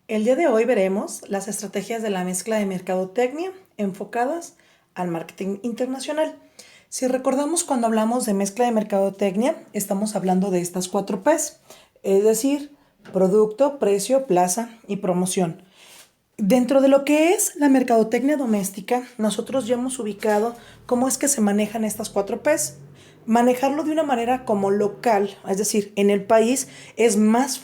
El día de hoy veremos las estrategias de la mezcla de mercadotecnia enfocadas al marketing internacional. Si recordamos cuando hablamos de mezcla de mercadotecnia, estamos hablando de estas 4 P's, es decir, producto, precio, plaza y promoción. Dentro de lo que es la mercadotecnia doméstica, nosotros ya hemos ubicado cómo es que se manejan estas 4 P's. Manejarlo de una manera como local, es decir, en el país, es más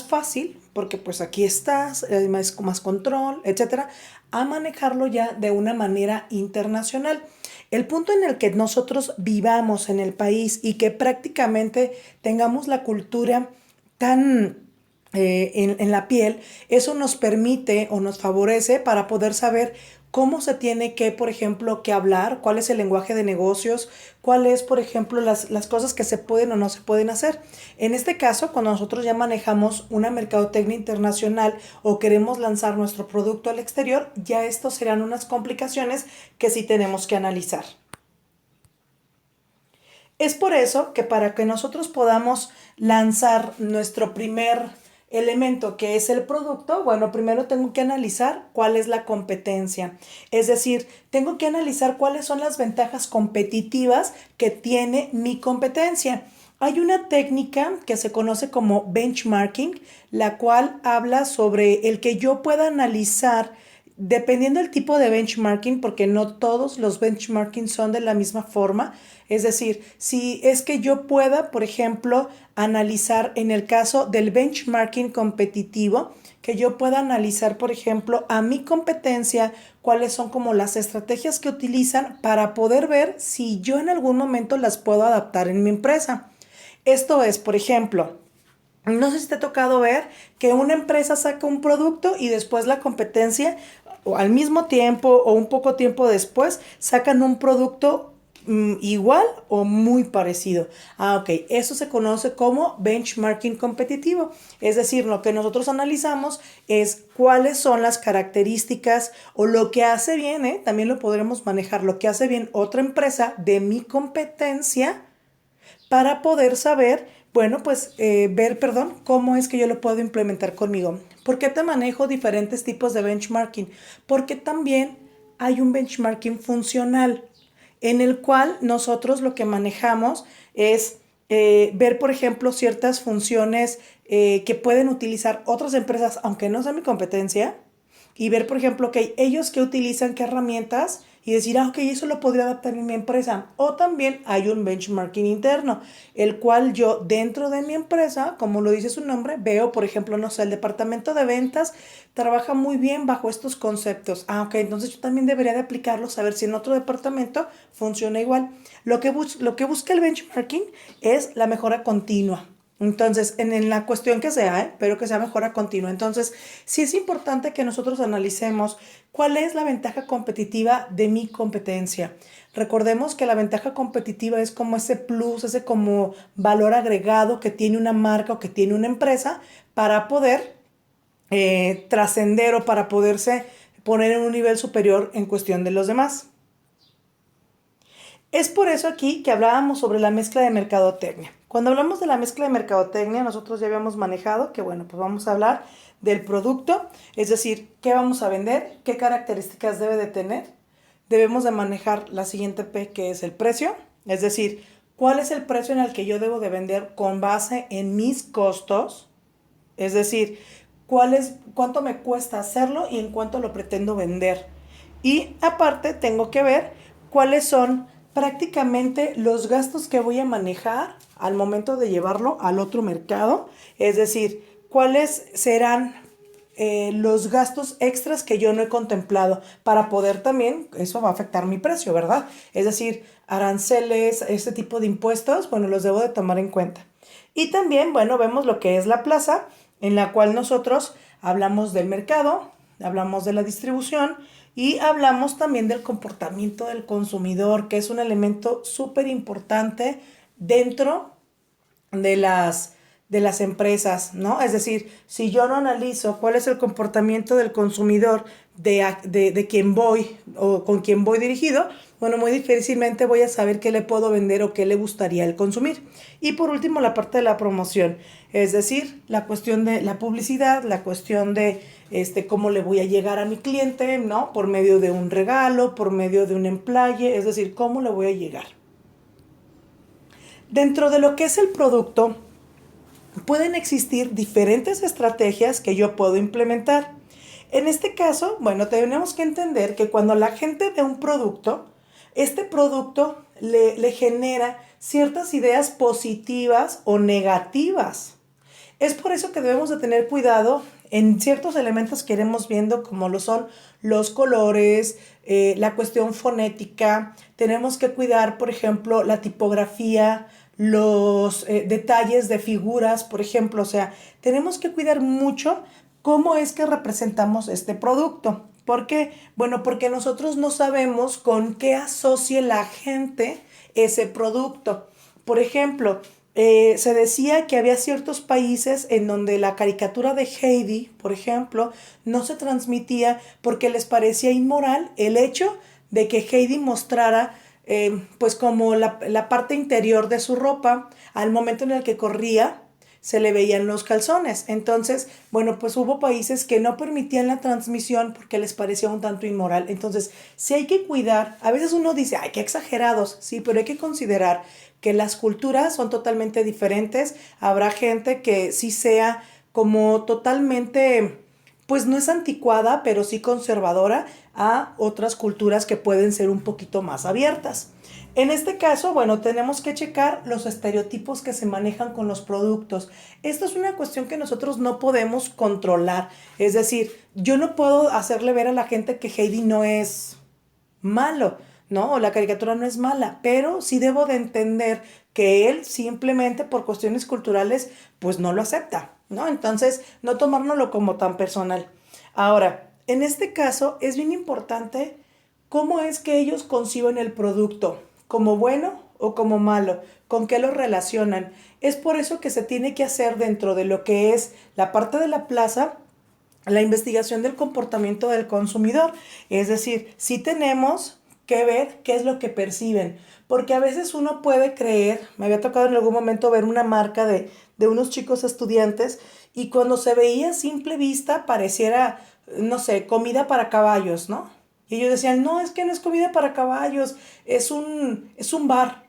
fácil, porque pues aquí estás, hay más control, etcétera, a manejarlo ya de una manera internacional. El punto en el que nosotros vivamos en el país y que prácticamente tengamos la cultura tan en la piel, eso nos permite o nos favorece para poder saber cómo se tiene que, por ejemplo, que hablar, cuál es el lenguaje de negocios, cuáles, por ejemplo, las cosas que se pueden o no se pueden hacer. En este caso, cuando nosotros ya manejamos una mercadotecnia internacional o queremos lanzar nuestro producto al exterior, ya estos serán unas complicaciones que sí tenemos que analizar. Es por eso que para que nosotros podamos lanzar nuestro primer elemento, que es el producto, bueno, primero tengo que analizar cuál es la competencia. Es decir, tengo que analizar cuáles son las ventajas competitivas que tiene mi competencia. Hay una técnica que se conoce como benchmarking, la cual habla sobre el que yo pueda analizar dependiendo del tipo de benchmarking, porque no todos los benchmarking son de la misma forma. Es decir, si es que yo pueda, por ejemplo, analizar en el caso del benchmarking competitivo, que yo pueda analizar, por ejemplo, a mi competencia, cuáles son como las estrategias que utilizan para poder ver si yo en algún momento las puedo adaptar en mi empresa. Esto es, por ejemplo, no sé si te ha tocado ver que una empresa saca un producto y después la competencia, o al mismo tiempo o un poco tiempo después, sacan un producto igual o muy parecido. Ok, eso se conoce como benchmarking competitivo. Es decir, lo que nosotros analizamos es cuáles son las características o lo que hace bien, también lo podremos manejar, lo que hace bien otra empresa de mi competencia para poder saber, bueno, pues ver, perdón, cómo es que yo lo puedo implementar conmigo. ¿Por qué te manejo diferentes tipos de benchmarking? Porque también hay un benchmarking funcional en el cual nosotros lo que manejamos es ver, por ejemplo, ciertas funciones que pueden utilizar otras empresas, aunque no sea mi competencia, y ver, por ejemplo, que ellos que utilizan qué herramientas y decir, ok, eso lo podría adaptar en mi empresa. O también hay un benchmarking interno, el cual yo dentro de mi empresa, como lo dice su nombre, veo, por ejemplo, no sé, el departamento de ventas trabaja muy bien bajo estos conceptos. Ok, entonces yo también debería de aplicarlos a ver si en otro departamento funciona igual. Lo que busca el benchmarking es la mejora continua. Entonces, en la cuestión que sea, pero que sea mejora continua. Entonces, sí es importante que nosotros analicemos cuál es la ventaja competitiva de mi competencia. Recordemos que la ventaja competitiva es como ese plus, ese como valor agregado que tiene una marca o que tiene una empresa para poder trascender o para poderse poner en un nivel superior en cuestión de los demás. Es por eso aquí que hablábamos sobre la mezcla de mercadotecnia. Cuando hablamos de la mezcla de mercadotecnia, nosotros ya habíamos manejado que, bueno, pues vamos a hablar del producto, es decir, qué vamos a vender, qué características debe de tener. Debemos de manejar la siguiente P, que es el precio, es decir, cuál es el precio en el que yo debo de vender con base en mis costos, es decir, cuánto me cuesta hacerlo y en cuánto lo pretendo vender. Y aparte tengo que ver cuáles son prácticamente los gastos que voy a manejar al momento de llevarlo al otro mercado. Es decir, cuáles serán los gastos extras que yo no he contemplado para poder también, eso va a afectar mi precio, ¿verdad? Es decir, aranceles, este tipo de impuestos, bueno, los debo de tomar en cuenta. Y también, bueno, vemos lo que es la plaza, en la cual nosotros hablamos del mercado, hablamos de la distribución y hablamos también del comportamiento del consumidor, que es un elemento súper importante dentro de las empresas, ¿no? Es decir, si yo no analizo cuál es el comportamiento del consumidor de quien voy o con quien voy dirigido, bueno, muy difícilmente voy a saber qué le puedo vender o qué le gustaría el consumir. Y por último, la parte de la promoción, es decir, la cuestión de la publicidad, la cuestión de cómo le voy a llegar a mi cliente, ¿no? Por medio de un regalo, por medio de un emplaye, es decir, cómo le voy a llegar. Dentro de lo que es el producto, pueden existir diferentes estrategias que yo puedo implementar. En este caso, bueno, tenemos que entender que cuando la gente ve un producto, este producto le genera ciertas ideas positivas o negativas. Es por eso que debemos de tener cuidado en ciertos elementos que iremos viendo, como lo son los colores, la cuestión fonética. Tenemos que cuidar, por ejemplo, la tipografía, los detalles de figuras, por ejemplo. O sea, tenemos que cuidar mucho cómo es que representamos este producto. ¿Por qué? Bueno, porque nosotros no sabemos con qué asocie la gente ese producto. Por ejemplo, se decía que había ciertos países en donde la caricatura de Heidi, por ejemplo, no se transmitía porque les parecía inmoral el hecho de que Heidi mostrara pues como la parte interior de su ropa al momento en el que corría se le veían los calzones. Entonces, bueno, pues hubo países que no permitían la transmisión porque les parecía un tanto inmoral. Entonces, sí hay que cuidar. A veces uno dice, ay, qué exagerados. Sí, pero hay que considerar que las culturas son totalmente diferentes. Habrá gente que sí sea como totalmente, pues no es anticuada, pero sí conservadora a otras culturas que pueden ser un poquito más abiertas. En este caso, bueno, tenemos que checar los estereotipos que se manejan con los productos. Esto es una cuestión que nosotros no podemos controlar. Es decir, yo no puedo hacerle ver a la gente que Heidi no es malo, ¿no? O la caricatura no es mala, pero sí debo de entender que él simplemente por cuestiones culturales, pues no lo acepta, ¿no? Entonces, no tomárnoslo como tan personal. Ahora, en este caso es bien importante cómo es que ellos conciben el producto, como bueno o como malo, con qué lo relacionan. Es por eso que se tiene que hacer dentro de lo que es la parte de la plaza, la investigación del comportamiento del consumidor. Es decir, sí tenemos que ver qué es lo que perciben, porque a veces uno puede creer, me había tocado en algún momento ver una marca de unos chicos estudiantes y cuando se veía a simple vista pareciera, no sé, comida para caballos, ¿no? Y ellos decían, no, es que no es comida para caballos, es un bar.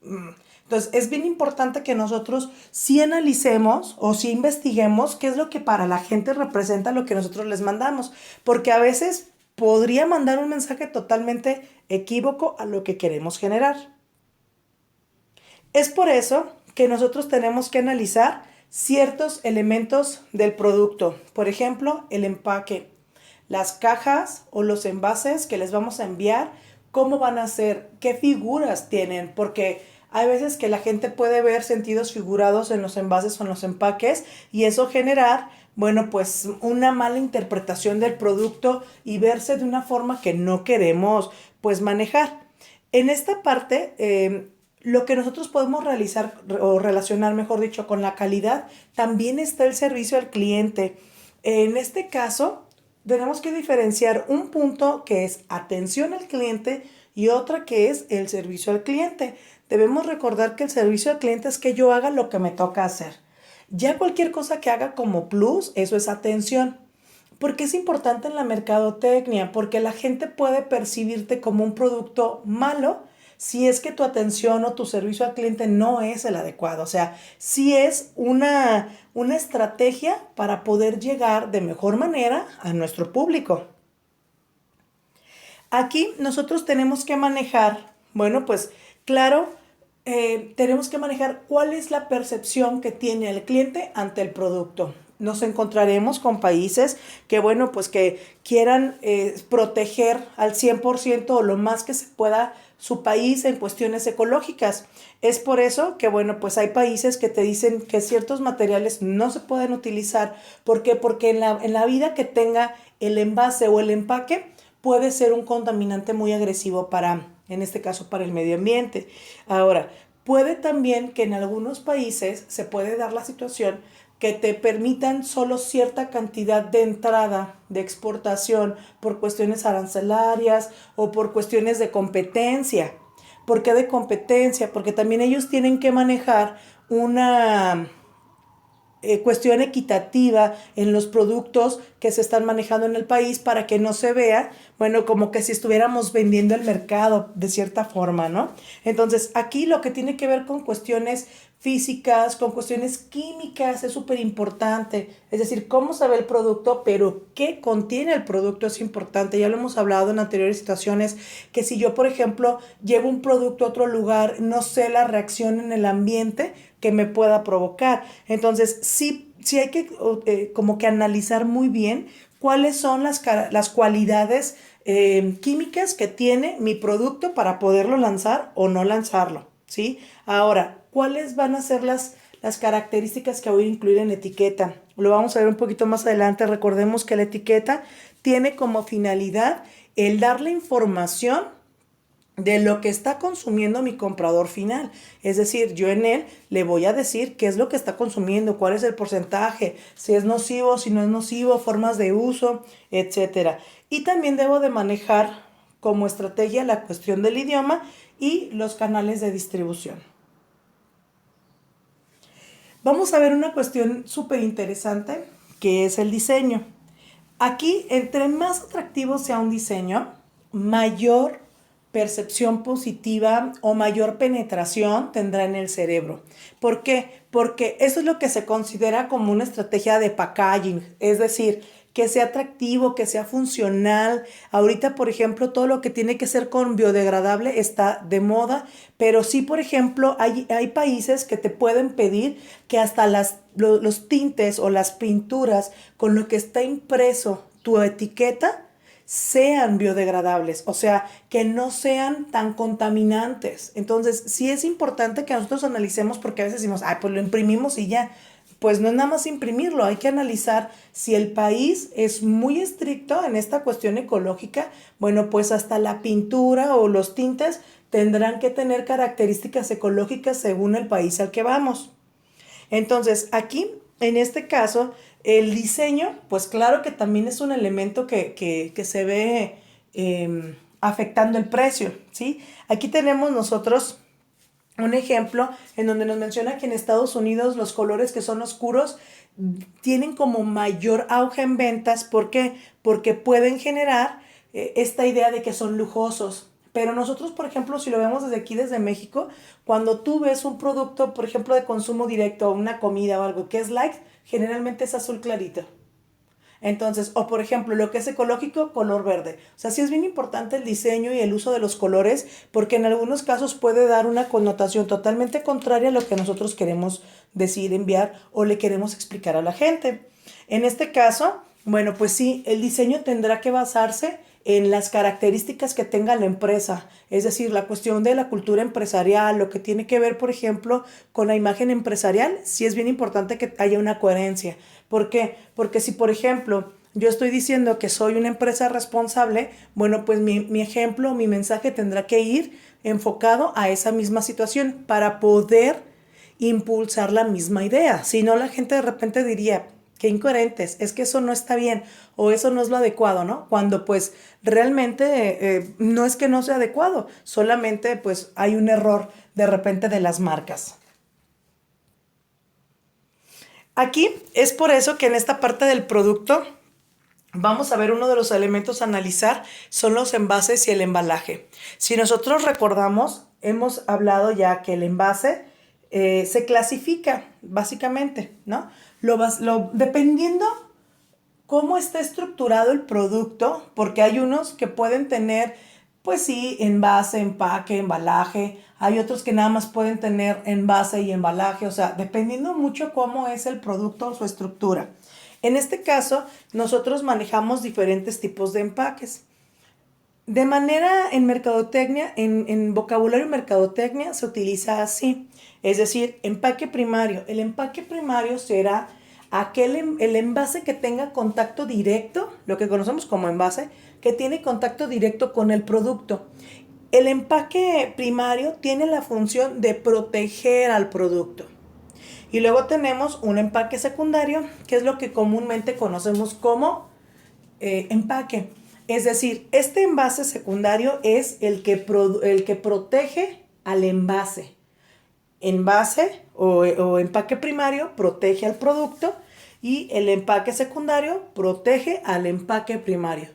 Entonces, es bien importante que nosotros sí analicemos o sí investiguemos qué es lo que para la gente representa lo que nosotros les mandamos, porque a veces podría mandar un mensaje totalmente equívoco a lo que queremos generar. Es por eso que nosotros tenemos que analizar ciertos elementos del producto, por ejemplo, el empaque, las cajas o los envases que les vamos a enviar, cómo van a ser, qué figuras tienen, porque hay veces que la gente puede ver sentidos figurados en los envases o en los empaques y eso generar, bueno, pues una mala interpretación del producto y verse de una forma que no queremos, pues manejar. En esta parte, lo que nosotros podemos realizar o relacionar, mejor dicho, con la calidad, también está el servicio al cliente. En este caso, tenemos que diferenciar un punto que es atención al cliente y otra que es el servicio al cliente. Debemos recordar que el servicio al cliente es que yo haga lo que me toca hacer. Ya cualquier cosa que haga como plus, eso es atención. ¿Por qué es importante en la mercadotecnia? Porque la gente puede percibirte como un producto malo si es que tu atención o tu servicio al cliente no es el adecuado. O sea, sí es una estrategia para poder llegar de mejor manera a nuestro público. Aquí nosotros tenemos que manejar, bueno, pues claro, tenemos que manejar cuál es la percepción que tiene el cliente ante el producto. Nos encontraremos con países que, bueno, pues que quieran proteger al 100% o lo más que se pueda su país en cuestiones ecológicas. Es por eso que, bueno, pues hay países que te dicen que ciertos materiales no se pueden utilizar. ¿Por qué? Porque en la vida que tenga el envase o el empaque, puede ser un contaminante muy agresivo para, en este caso, para el medio ambiente. Ahora, puede también que en algunos países se puede dar la situación que te permitan solo cierta cantidad de entrada de exportación por cuestiones arancelarias o por cuestiones de competencia. ¿Por qué de competencia? Porque también ellos tienen que manejar una cuestión equitativa en los productos que se están manejando en el país para que no se vea, bueno, como que si estuviéramos vendiendo el mercado de cierta forma, ¿no? Entonces, aquí lo que tiene que ver con cuestiones físicas, con cuestiones químicas, es súper importante. Es decir, cómo se ve el producto, pero qué contiene el producto es importante. Ya lo hemos hablado en anteriores situaciones, que si yo, por ejemplo, llevo un producto a otro lugar, no sé la reacción en el ambiente que me pueda provocar. Entonces, sí hay que como que analizar muy bien cuáles son las cualidades químicas que tiene mi producto para poderlo lanzar o no lanzarlo, ¿sí? Ahora, ¿cuáles van a ser las características que voy a incluir en la etiqueta? Lo vamos a ver un poquito más adelante. Recordemos que la etiqueta tiene como finalidad el darle información de lo que está consumiendo mi comprador final. Es decir, yo en él le voy a decir qué es lo que está consumiendo, cuál es el porcentaje, si es nocivo, si no es nocivo, formas de uso, etcétera. Y también debo de manejar como estrategia la cuestión del idioma y los canales de distribución. Vamos a ver una cuestión súper interesante que es el diseño. Aquí, entre más atractivo sea un diseño, mayor percepción positiva o mayor penetración tendrá en el cerebro. ¿Por qué? Porque eso es lo que se considera como una estrategia de packaging, es decir, que sea atractivo, que sea funcional. Ahorita, por ejemplo, todo lo que tiene que ser con biodegradable está de moda, pero sí, por ejemplo, hay países que te pueden pedir que hasta los tintes o las pinturas con lo que está impreso tu etiqueta sean biodegradables, o sea, que no sean tan contaminantes. Entonces, sí es importante que nosotros analicemos porque a veces decimos, ay, pues lo imprimimos y ya. Pues no es nada más imprimirlo, hay que analizar si el país es muy estricto en esta cuestión ecológica, bueno, pues hasta la pintura o los tintes tendrán que tener características ecológicas según el país al que vamos. Entonces, aquí, en este caso, el diseño, pues claro que también es un elemento que se ve afectando el precio, ¿sí? Aquí tenemos nosotros un ejemplo en donde nos menciona que en Estados Unidos los colores que son oscuros tienen como mayor auge en ventas. ¿Por qué? Porque pueden generar esta idea de que son lujosos. Pero nosotros, por ejemplo, si lo vemos desde aquí, desde México, cuando tú ves un producto, por ejemplo, de consumo directo, una comida o algo que es light, generalmente es azul clarito. Entonces, o por ejemplo, lo que es ecológico, color verde. O sea, sí es bien importante el diseño y el uso de los colores porque en algunos casos puede dar una connotación totalmente contraria a lo que nosotros queremos decir, enviar o le queremos explicar a la gente. En este caso, bueno, pues sí, el diseño tendrá que basarse en las características que tenga la empresa, es decir, la cuestión de la cultura empresarial, lo que tiene que ver, por ejemplo, con la imagen empresarial, sí es bien importante que haya una coherencia. ¿Por qué? Porque si, por ejemplo, yo estoy diciendo que soy una empresa responsable, bueno, pues mi ejemplo, mi mensaje tendrá que ir enfocado a esa misma situación para poder impulsar la misma idea. Si no, la gente de repente diría, qué incoherentes, es que eso no está bien o eso no es lo adecuado, ¿no? Cuando pues realmente no es que no sea adecuado, solamente pues hay un error de repente de las marcas. Aquí es por eso que en esta parte del producto vamos a ver uno de los elementos a analizar son los envases y el embalaje. Si nosotros recordamos, hemos hablado ya que el envase se clasifica básicamente, ¿no? Dependiendo cómo está estructurado el producto, porque hay unos que pueden tener, pues sí, envase, empaque, embalaje, hay otros que nada más pueden tener envase y embalaje, o sea, dependiendo mucho cómo es el producto o su estructura. En este caso, nosotros manejamos diferentes tipos de empaques. De manera en mercadotecnia, en vocabulario mercadotecnia se utiliza así, es decir, empaque primario. El empaque primario será el envase que tenga contacto directo, lo que conocemos como envase, que tiene contacto directo con el producto. El empaque primario tiene la función de proteger al producto. Y luego tenemos un empaque secundario, que es lo que comúnmente conocemos como empaque. Es decir, este envase secundario es el que protege al envase. Envase o empaque primario protege al producto y el empaque secundario protege al empaque primario.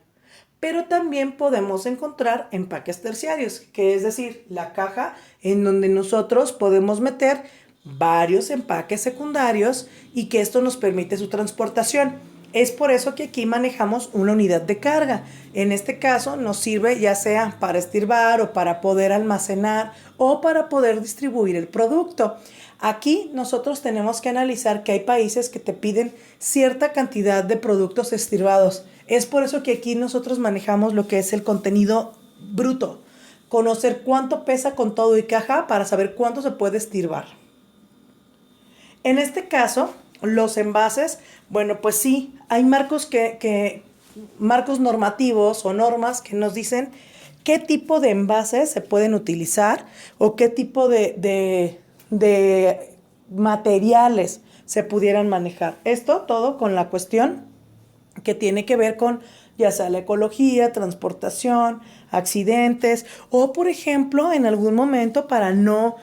Pero también podemos encontrar empaques terciarios, que es decir, la caja en donde nosotros podemos meter varios empaques secundarios y que esto nos permite su transportación. Es por eso que aquí manejamos una unidad de carga. En este caso nos sirve ya sea para estirbar o para poder almacenar o para poder distribuir el producto. Aquí nosotros tenemos que analizar que hay países que te piden cierta cantidad de productos estirbados. Es por eso que aquí nosotros manejamos lo que es el contenido bruto. Conocer cuánto pesa con todo y caja para saber cuánto se puede estirbar. En este caso, los envases, bueno, pues sí, hay marcos normativos o normas que nos dicen qué tipo de envases se pueden utilizar o qué tipo de materiales se pudieran manejar. Esto todo con la cuestión que tiene que ver con ya sea la ecología, transportación, accidentes o, por ejemplo, en algún momento para no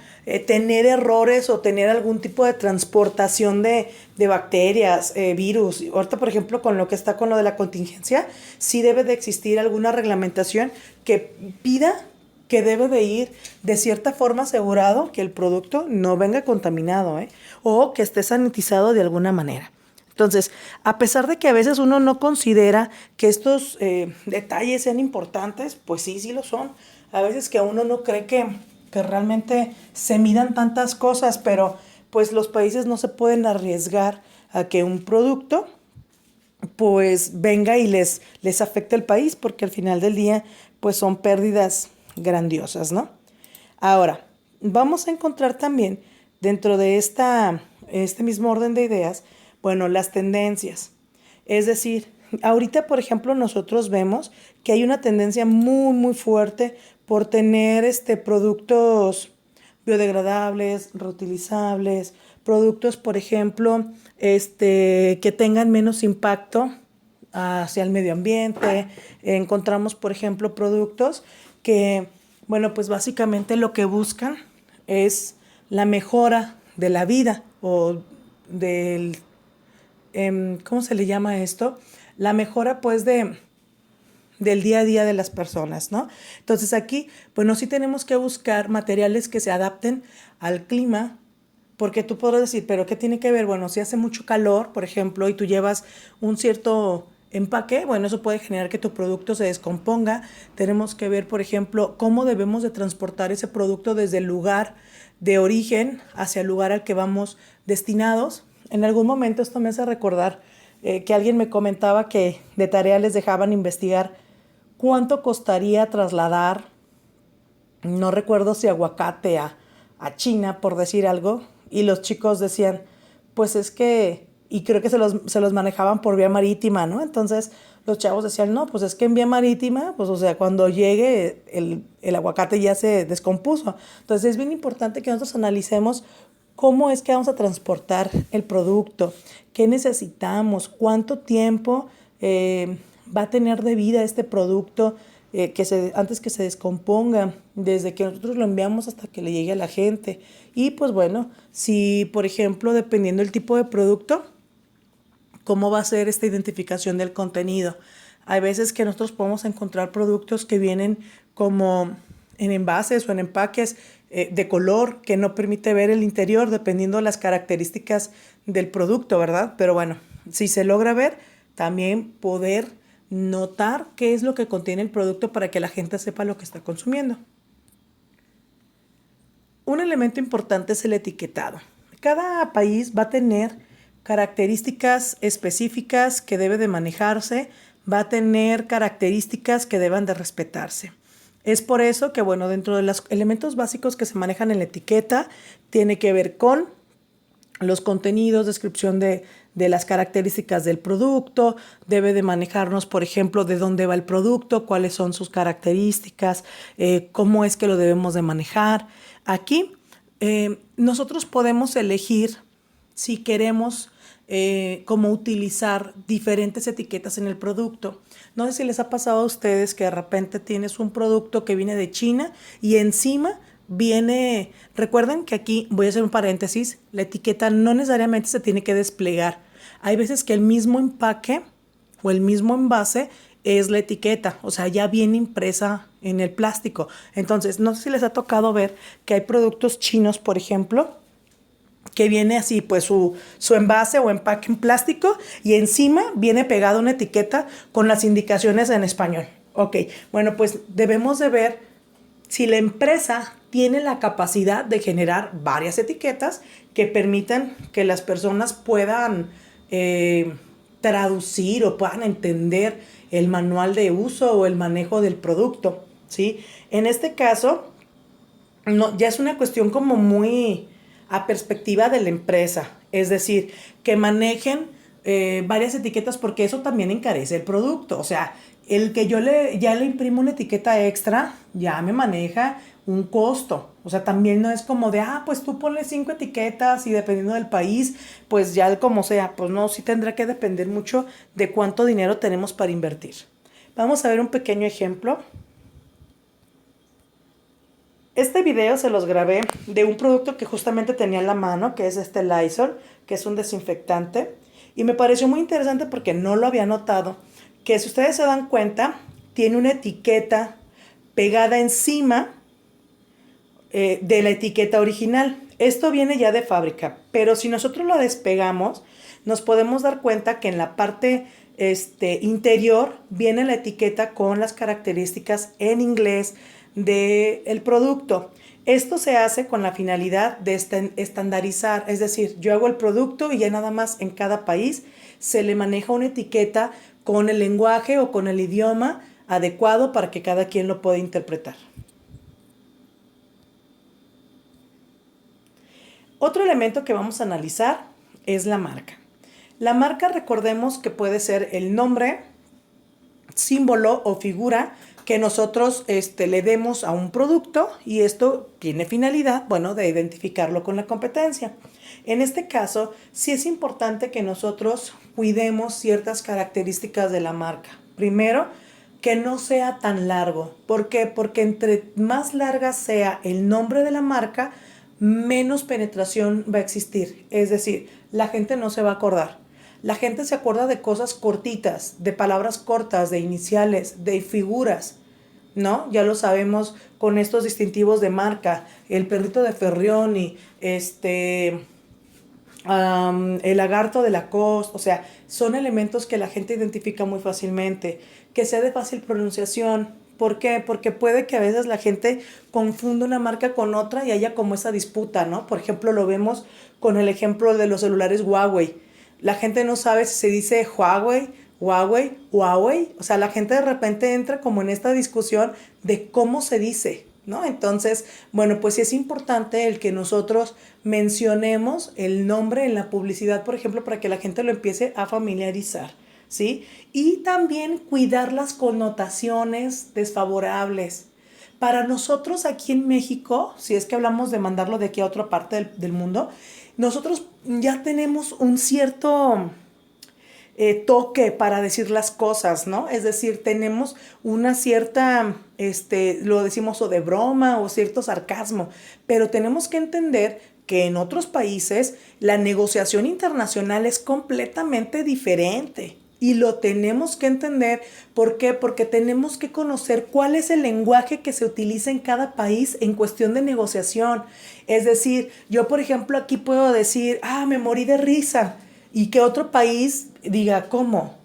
tener errores o tener algún tipo de transportación de bacterias, virus. Ahorita, por ejemplo, con lo que está con lo de la contingencia, sí debe de existir alguna reglamentación que pida que debe de ir de cierta forma asegurado que el producto no venga contaminado, o que esté sanitizado de alguna manera. Entonces, a pesar de que a veces uno no considera que estos detalles sean importantes, pues sí, sí lo son. A veces que uno no cree que realmente se midan tantas cosas, pero pues los países no se pueden arriesgar a que un producto pues venga y les afecte al país, porque al final del día pues son pérdidas grandiosas, ¿no? Ahora, vamos a encontrar también dentro de este mismo orden de ideas, bueno, las tendencias. Es decir, ahorita, por ejemplo, nosotros vemos que hay una tendencia muy, muy fuerte por tener productos biodegradables, reutilizables, productos, por ejemplo, que tengan menos impacto hacia el medio ambiente. Encontramos, por ejemplo, productos que, bueno, pues básicamente lo que buscan es la mejora de la vida o del ¿cómo se le llama esto? La mejora pues del día a día de las personas, ¿no? Entonces aquí, bueno, sí tenemos que buscar materiales que se adapten al clima, porque tú podrás decir, pero ¿qué tiene que ver? Bueno, si hace mucho calor, por ejemplo, y tú llevas un cierto empaque, bueno, eso puede generar que tu producto se descomponga. Tenemos que ver, por ejemplo, cómo debemos de transportar ese producto desde el lugar de origen hacia el lugar al que vamos destinados. En algún momento esto me hace recordar que alguien me comentaba que de tarea les dejaban investigar cuánto costaría trasladar, no recuerdo si aguacate a China, por decir algo, y los chicos decían, pues es que, y creo que se los manejaban por vía marítima, ¿no? Entonces los chavos decían, no, pues es que en vía marítima, pues o sea, cuando llegue el aguacate ya se descompuso. Entonces es bien importante que nosotros analicemos cómo es que vamos a transportar el producto, qué necesitamos, cuánto tiempo va a tener de vida este producto antes que se descomponga, desde que nosotros lo enviamos hasta que le llegue a la gente. Y pues bueno, si por ejemplo, dependiendo del tipo de producto, cómo va a ser esta identificación del contenido. Hay veces que nosotros podemos encontrar productos que vienen como en envases o en empaques de color que no permite ver el interior dependiendo de las características del producto, ¿verdad? Pero bueno, si se logra ver, también poder notar qué es lo que contiene el producto para que la gente sepa lo que está consumiendo. Un elemento importante es el etiquetado. Cada país va a tener características específicas que debe de manejarse, va a tener características que deban de respetarse. Es por eso que, bueno, dentro de los elementos básicos que se manejan en la etiqueta, tiene que ver con los contenidos, descripción de las características del producto, debe de manejarnos, por ejemplo, de dónde va el producto, cuáles son sus características, cómo es que lo debemos de manejar. Aquí nosotros podemos elegir si queremos como utilizar diferentes etiquetas en el producto. No sé si les ha pasado a ustedes que de repente tienes un producto que viene de China y encima viene, recuerden que aquí voy a hacer un paréntesis, la etiqueta no necesariamente se tiene que desplegar. Hay veces que el mismo empaque o el mismo envase es la etiqueta, o sea, ya viene impresa en el plástico. Entonces, no sé si les ha tocado ver que hay productos chinos, por ejemplo, que viene así, pues su envase o empaque en plástico y encima viene pegada una etiqueta con las indicaciones en español. Ok, bueno, pues debemos de ver si la empresa tiene la capacidad de generar varias etiquetas que permitan que las personas puedan traducir o puedan entender el manual de uso o el manejo del producto, ¿sí? En este caso, no, ya es una cuestión como muy a perspectiva de la empresa, es decir, que manejen varias etiquetas porque eso también encarece el producto, o sea, el que ya le imprimo una etiqueta extra ya me maneja un costo, o sea, también no es como de, pues tú ponle 5 etiquetas y dependiendo del país, pues ya como sea, pues no, sí tendrá que depender mucho de cuánto dinero tenemos para invertir. Vamos a ver un pequeño ejemplo. Este video se los grabé de un producto que justamente tenía en la mano, que es este Lysol, que es un desinfectante. Y me pareció muy interesante porque no lo había notado, que si ustedes se dan cuenta, tiene una etiqueta pegada encima de la etiqueta original. Esto viene ya de fábrica, pero si nosotros lo despegamos, nos podemos dar cuenta que en la parte interior viene la etiqueta con las características en inglés del producto. Esto se hace con la finalidad de estandarizar, es decir, yo hago el producto y ya nada más en cada país se le maneja una etiqueta con el lenguaje o con el idioma adecuado para que cada quien lo pueda interpretar. Otro elemento que vamos a analizar es la marca. La marca, recordemos que puede ser el nombre, símbolo o figura que nosotros le demos a un producto y esto tiene finalidad, bueno, de identificarlo con la competencia. En este caso, sí es importante que nosotros cuidemos ciertas características de la marca. Primero, que no sea tan largo. ¿Por qué? Porque entre más larga sea el nombre de la marca, menos penetración va a existir. Es decir, la gente no se va a acordar. La gente se acuerda de cosas cortitas, de palabras cortas, de iniciales, de figuras, ¿no? Ya lo sabemos con estos distintivos de marca, el perrito de Ferrioni, el lagarto de Lacoste, o sea, son elementos que la gente identifica muy fácilmente, que sea de fácil pronunciación. ¿Por qué? Porque puede que a veces la gente confunda una marca con otra y haya como esa disputa, ¿no? Por ejemplo, lo vemos con el ejemplo de los celulares Huawei. La gente no sabe si se dice Huawei, Huawei, Huawei. O sea, la gente de repente entra como en esta discusión de cómo se dice, ¿no? Entonces, bueno, pues sí es importante el que nosotros mencionemos el nombre en la publicidad, por ejemplo, para que la gente lo empiece a familiarizar, ¿sí? Y también cuidar las connotaciones desfavorables. Para nosotros aquí en México, si es que hablamos de mandarlo de aquí a otra parte del mundo, nosotros ya tenemos un cierto toque para decir las cosas, ¿no? Es decir, tenemos una cierta, lo decimos o de broma o cierto sarcasmo, pero tenemos que entender que en otros países la negociación internacional es completamente diferente. Y lo tenemos que entender. ¿Por qué? Porque tenemos que conocer cuál es el lenguaje que se utiliza en cada país en cuestión de negociación. Es decir, yo por ejemplo aquí puedo decir, me morí de risa. Y que otro país diga, ¿cómo?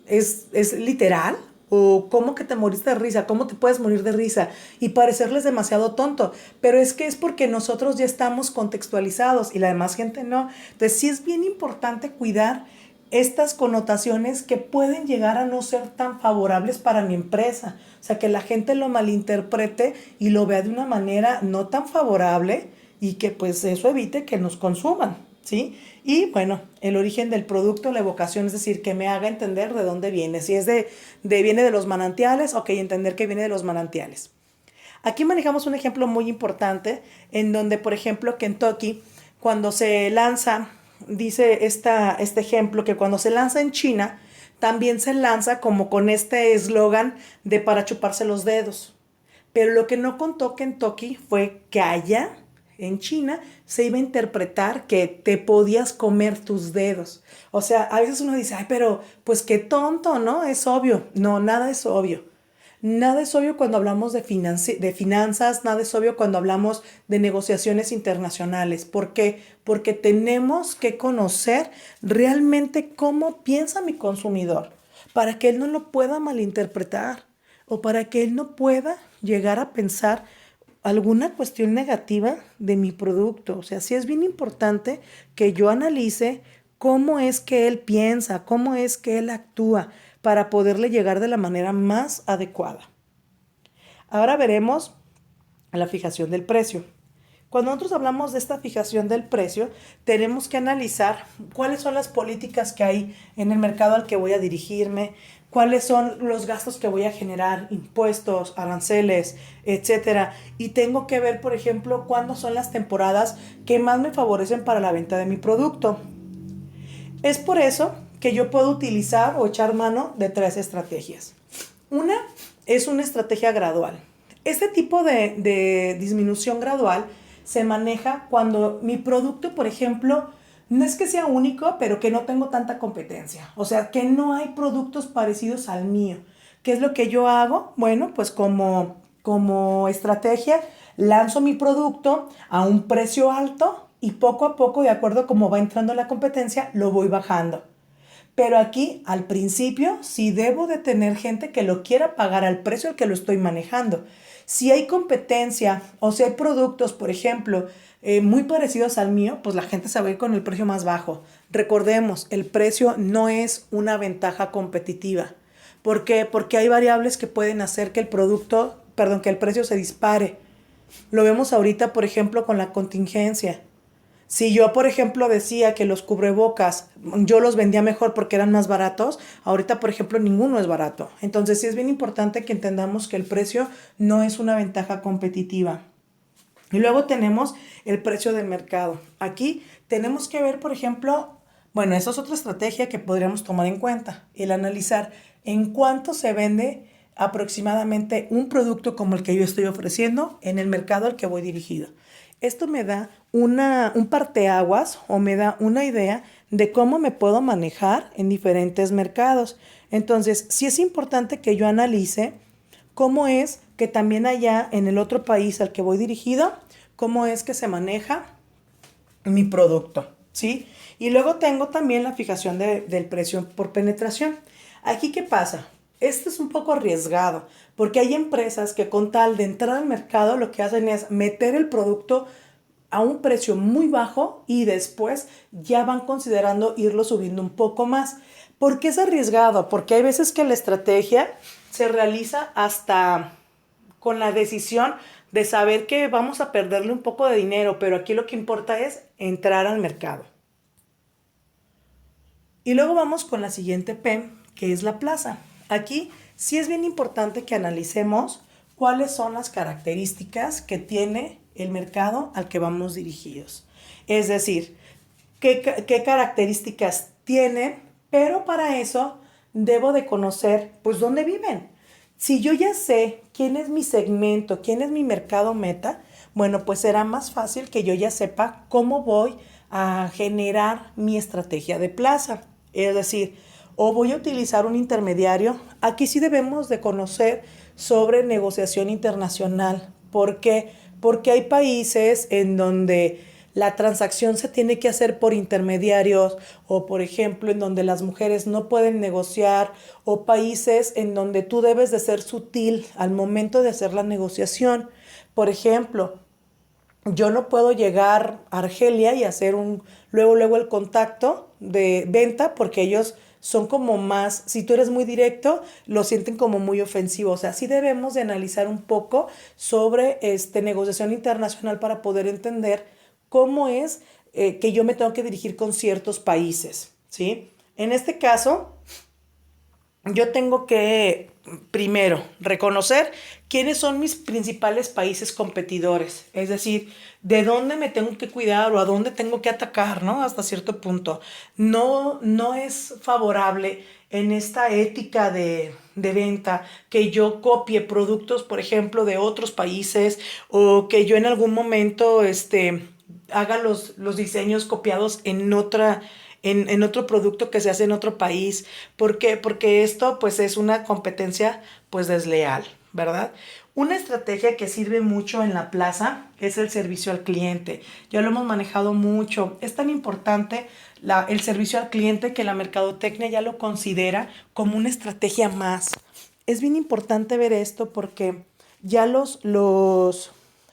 ¿Es literal? ¿O cómo que te moriste de risa? ¿Cómo te puedes morir de risa? Y parecerles demasiado tonto. Pero es que es porque nosotros ya estamos contextualizados y la demás gente no. Entonces sí es bien importante cuidar estas connotaciones que pueden llegar a no ser tan favorables para mi empresa. O sea, que la gente lo malinterprete y lo vea de una manera no tan favorable y que pues eso evite que nos consuman, ¿sí? Y bueno, el origen del producto, la evocación, es decir, que me haga entender de dónde viene. Si es viene de los manantiales, ok, entender que viene de los manantiales. Aquí manejamos un ejemplo muy importante en donde, por ejemplo, Kentucky cuando se lanza, dice este ejemplo, que cuando se lanza en China, también se lanza como con este eslogan de para chuparse los dedos. Pero lo que no contó Kentucky fue que allá, en China, se iba a interpretar que te podías comer tus dedos. O sea, a veces uno dice, ay, pero pues qué tonto, ¿no? Es obvio. No, nada es obvio. Nada es obvio cuando hablamos de finanzas, nada es obvio cuando hablamos de negociaciones internacionales. ¿Por qué? Porque tenemos que conocer realmente cómo piensa mi consumidor para que él no lo pueda malinterpretar o para que él no pueda llegar a pensar alguna cuestión negativa de mi producto. O sea, sí es bien importante que yo analice cómo es que él piensa, cómo es que él actúa para poderle llegar de la manera más adecuada. Ahora veremos la fijación del precio. Cuando nosotros hablamos de esta fijación del precio, tenemos que analizar cuáles son las políticas que hay en el mercado al que voy a dirigirme, cuáles son los gastos que voy a generar, impuestos, aranceles, etcétera. Y tengo que ver, por ejemplo, cuándo son las temporadas que más me favorecen para la venta de mi producto. Es por eso que yo puedo utilizar o echar mano de 3 estrategias. Una es una estrategia gradual. Este tipo de disminución gradual se maneja cuando mi producto, por ejemplo, no es que sea único, pero que no tengo tanta competencia. O sea, que no hay productos parecidos al mío. ¿Qué es lo que yo hago? Bueno, pues como estrategia, lanzo mi producto a un precio alto y poco a poco, de acuerdo a cómo va entrando la competencia, lo voy bajando. Pero aquí, al principio, sí debo de tener gente que lo quiera pagar al precio al que lo estoy manejando. Si hay competencia o si hay productos, por ejemplo, muy parecidos al mío, pues la gente se va a ir con el precio más bajo. Recordemos, el precio no es una ventaja competitiva. ¿Por qué? Porque hay variables que pueden hacer que que el precio se dispare. Lo vemos ahorita, por ejemplo, con la contingencia. Si yo, por ejemplo, decía que los cubrebocas yo los vendía mejor porque eran más baratos, ahorita, por ejemplo, ninguno es barato. Entonces, sí es bien importante que entendamos que el precio no es una ventaja competitiva. Y luego tenemos el precio del mercado. Aquí tenemos que ver, por ejemplo, bueno, esa es otra estrategia que podríamos tomar en cuenta, el analizar en cuánto se vende aproximadamente un producto como el que yo estoy ofreciendo en el mercado al que voy dirigido. Esto me da un parteaguas o me da una idea de cómo me puedo manejar en diferentes mercados. Entonces, sí es importante que yo analice cómo es que también allá en el otro país al que voy dirigido, cómo es que se maneja mi producto, ¿sí? Y luego tengo también la fijación del precio por penetración. Aquí, ¿qué pasa? Esto es un poco arriesgado, porque hay empresas que con tal de entrar al mercado lo que hacen es meter el producto a un precio muy bajo y después ya van considerando irlo subiendo un poco más. ¿Por qué es arriesgado? Porque hay veces que la estrategia se realiza hasta con la decisión de saber que vamos a perderle un poco de dinero, pero aquí lo que importa es entrar al mercado. Y luego vamos con la siguiente P, que es la plaza. Aquí sí es bien importante que analicemos cuáles son las características que tiene el mercado al que vamos dirigidos. Es decir, qué características tienen, pero para eso debo de conocer, pues, dónde viven. Si yo ya sé quién es mi segmento, quién es mi mercado meta, bueno, pues será más fácil que yo ya sepa cómo voy a generar mi estrategia de plaza. Es decir, o voy a utilizar un intermediario. Aquí sí debemos de conocer sobre negociación internacional. ¿Por qué? Porque hay países en donde la transacción se tiene que hacer por intermediarios o, por ejemplo, en donde las mujeres no pueden negociar o países en donde tú debes de ser sutil al momento de hacer la negociación. Por ejemplo, yo no puedo llegar a Argelia y hacer luego el contacto de venta porque ellos son como más, si tú eres muy directo, lo sienten como muy ofensivo. O sea, sí debemos de analizar un poco sobre negociación internacional para poder entender cómo es que yo me tengo que dirigir con ciertos países, ¿sí? En este caso, yo tengo que, primero, reconocer quiénes son mis principales países competidores, es decir, de dónde me tengo que cuidar o a dónde tengo que atacar, ¿no? Hasta cierto punto. No es favorable en esta ética de venta que yo copie productos, por ejemplo, de otros países o que yo en algún momento, haga los diseños copiados en otro producto que se hace en otro país. ¿Por qué? Porque esto pues es una competencia pues desleal, ¿verdad? Una estrategia que sirve mucho en la plaza es el servicio al cliente. Ya lo hemos manejado mucho. Es tan importante el servicio al cliente que la mercadotecnia ya lo considera como una estrategia más. Es bien importante ver esto porque ya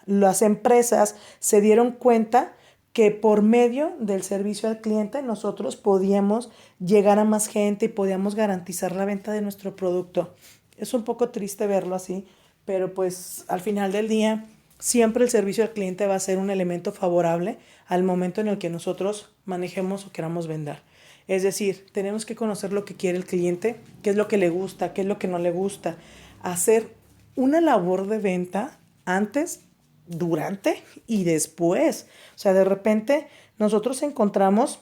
las empresas se dieron cuenta que por medio del servicio al cliente nosotros podíamos llegar a más gente y podíamos garantizar la venta de nuestro producto. Es un poco triste verlo así, pero pues al final del día siempre el servicio al cliente va a ser un elemento favorable al momento en el que nosotros manejemos o queramos vender. Es decir, tenemos que conocer lo que quiere el cliente, qué es lo que le gusta, qué es lo que no le gusta. Hacer una labor de venta antes, durante y después. O sea, de repente nosotros encontramos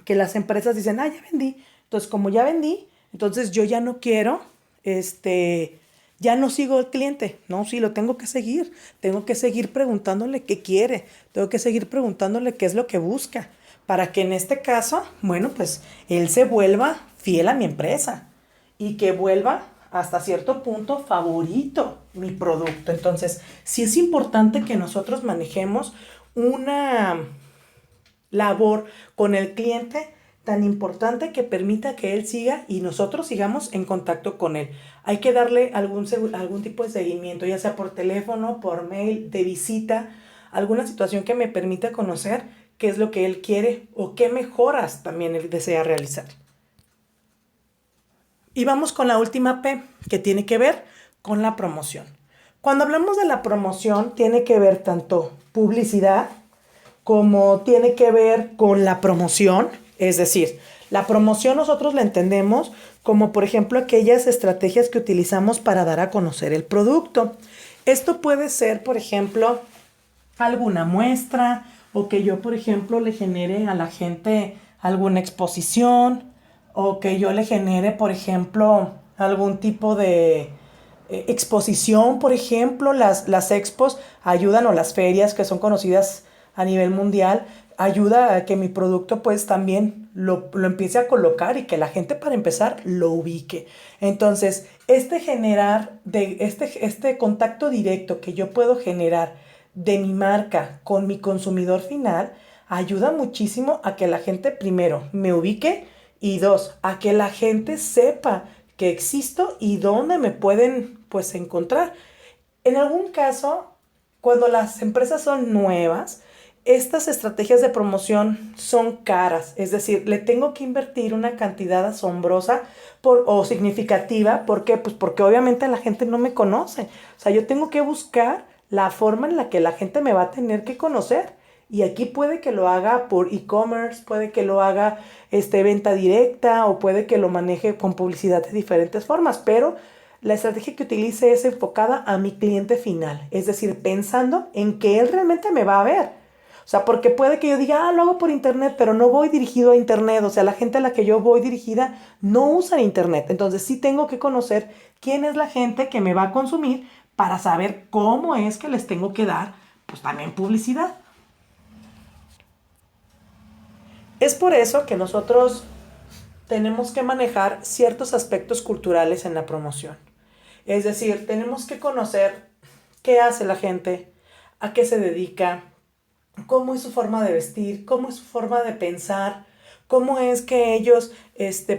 que las empresas dicen, ah, ya vendí. Entonces, como ya vendí, entonces yo ya no quiero, ya no sigo al cliente. No, sí, lo tengo que seguir. Tengo que seguir preguntándole qué quiere. Tengo que seguir preguntándole qué es lo que busca. Para que en este caso, bueno, pues él se vuelva fiel a mi empresa y que vuelva hasta cierto punto favorito mi producto. Entonces, sí es importante que nosotros manejemos una labor con el cliente tan importante que permita que él siga y nosotros sigamos en contacto con él. Hay que darle algún tipo de seguimiento, ya sea por teléfono, por mail, de visita, alguna situación que me permita conocer qué es lo que él quiere o qué mejoras también él desea realizar. Y vamos con la última P, que tiene que ver con la promoción. Cuando hablamos de la promoción, tiene que ver tanto publicidad como tiene que ver con la promoción. Es decir, la promoción nosotros la entendemos como, por ejemplo, aquellas estrategias que utilizamos para dar a conocer el producto. Esto puede ser, por ejemplo, alguna muestra o que yo, por ejemplo, le genere a la gente alguna exposición o que yo le genere, por ejemplo, algún tipo de exposición, por ejemplo, las expos ayudan o las ferias que son conocidas a nivel mundial, ayuda a que mi producto pues también lo empiece a colocar y que la gente para empezar lo ubique. Entonces, este contacto directo que yo puedo generar de mi marca con mi consumidor final ayuda muchísimo a que la gente primero me ubique y dos, a que la gente sepa que existo y dónde me pueden pues encontrar. En algún caso, cuando las empresas son nuevas, estas estrategias de promoción son caras, es decir, le tengo que invertir una cantidad asombrosa o significativa. ¿Por qué? Pues porque obviamente la gente no me conoce. O sea, yo tengo que buscar la forma en la que la gente me va a tener que conocer. Y aquí puede que lo haga por e-commerce, puede que lo haga venta directa o puede que lo maneje con publicidad de diferentes formas, pero la estrategia que utilice es enfocada a mi cliente final, es decir, pensando en que él realmente me va a ver. O sea, porque puede que yo diga, ah, lo hago por internet, pero no voy dirigido a internet. O sea, la gente a la que yo voy dirigida no usa internet. Entonces sí tengo que conocer quién es la gente que me va a consumir para saber cómo es que les tengo que dar, pues también publicidad. Es por eso que nosotros tenemos que manejar ciertos aspectos culturales en la promoción. Es decir, tenemos que conocer qué hace la gente, a qué se dedica, cómo es su forma de vestir, cómo es su forma de pensar, cómo es que ellos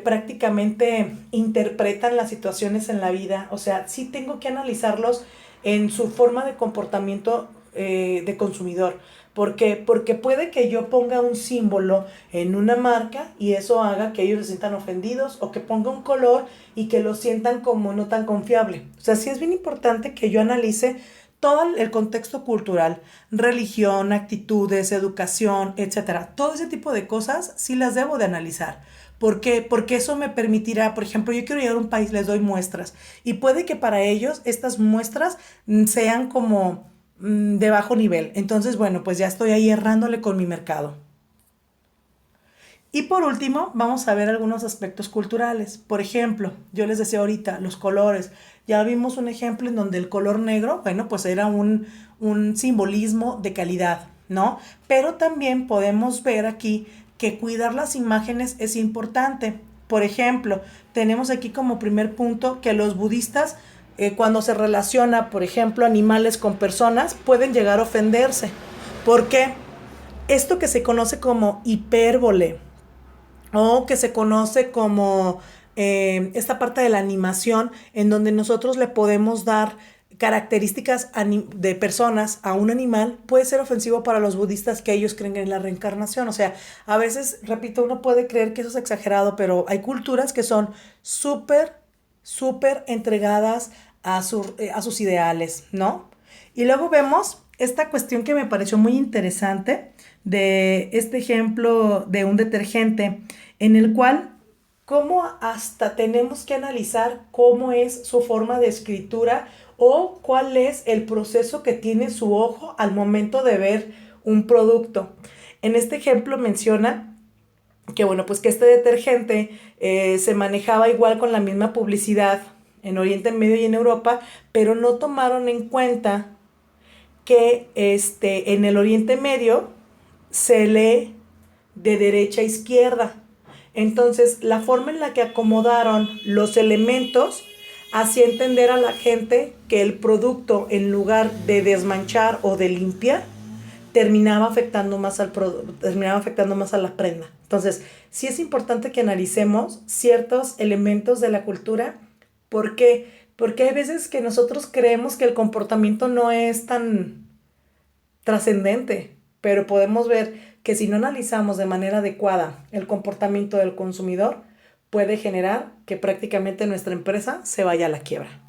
prácticamente interpretan las situaciones en la vida. O sea, sí tengo que analizarlos en su forma de comportamiento de consumidor. ¿Por qué? Porque puede que yo ponga un símbolo en una marca y eso haga que ellos se sientan ofendidos o que ponga un color y que lo sientan como no tan confiable. O sea, sí es bien importante que yo analice todo el contexto cultural, religión, actitudes, educación, etcétera. Todo ese tipo de cosas sí las debo de analizar. ¿Por qué? Porque eso me permitirá, por ejemplo, yo quiero llegar a un país, les doy muestras y puede que para ellos estas muestras sean como de bajo nivel. Entonces, bueno, pues ya estoy ahí errándole con mi mercado. Y por último, vamos a ver algunos aspectos culturales. Por ejemplo, yo les decía ahorita, los colores. Ya vimos un ejemplo en donde el color negro, bueno, pues era un simbolismo de calidad, ¿no? Pero también podemos ver aquí que cuidar las imágenes es importante. Por ejemplo, tenemos aquí como primer punto que los budistas, cuando se relaciona, por ejemplo, animales con personas, pueden llegar a ofenderse. ¿Por qué? Esto que se conoce como hipérbole o que se conoce como esta parte de la animación en donde nosotros le podemos dar características de personas a un animal, puede ser ofensivo para los budistas que ellos creen en la reencarnación. O sea, a veces, repito, uno puede creer que eso es exagerado, pero hay culturas que son súper, súper entregadas a sus ideales, ¿no? Y luego vemos esta cuestión que me pareció muy interesante de este ejemplo de un detergente en el cual cómo hasta tenemos que analizar cómo es su forma de escritura o cuál es el proceso que tiene su ojo al momento de ver un producto. En este ejemplo menciona que bueno, pues que este detergente se manejaba igual con la misma publicidad en Oriente Medio y en Europa, pero no tomaron en cuenta que en el Oriente Medio se lee de derecha a izquierda. Entonces, la forma en la que acomodaron los elementos hacía entender a la gente que el producto, en lugar de desmanchar o de limpiar, terminaba afectando más a la prenda. Entonces, sí es importante que analicemos ciertos elementos de la cultura. ¿Por qué? Porque hay veces que nosotros creemos que el comportamiento no es tan trascendente, pero podemos ver que si no analizamos de manera adecuada el comportamiento del consumidor, puede generar que prácticamente nuestra empresa se vaya a la quiebra.